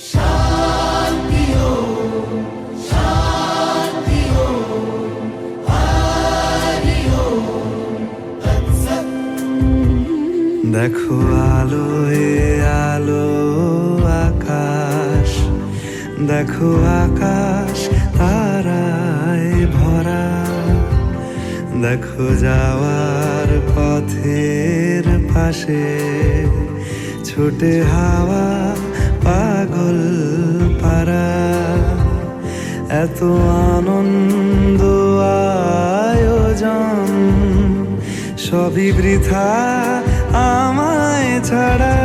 শান্তি ওম, শান্তি ওম, হরি ওম তৎসৎ। দেখো আলোয় আলো আকাশ, দেখো আকাশ তারায় ভরা, দেখো যাওয়ার পথের পাশে ছোটে হাওয়া পাগল পারা। এত আনন্দ আয়োজন সবই বৃথা আমায় ছাড়া।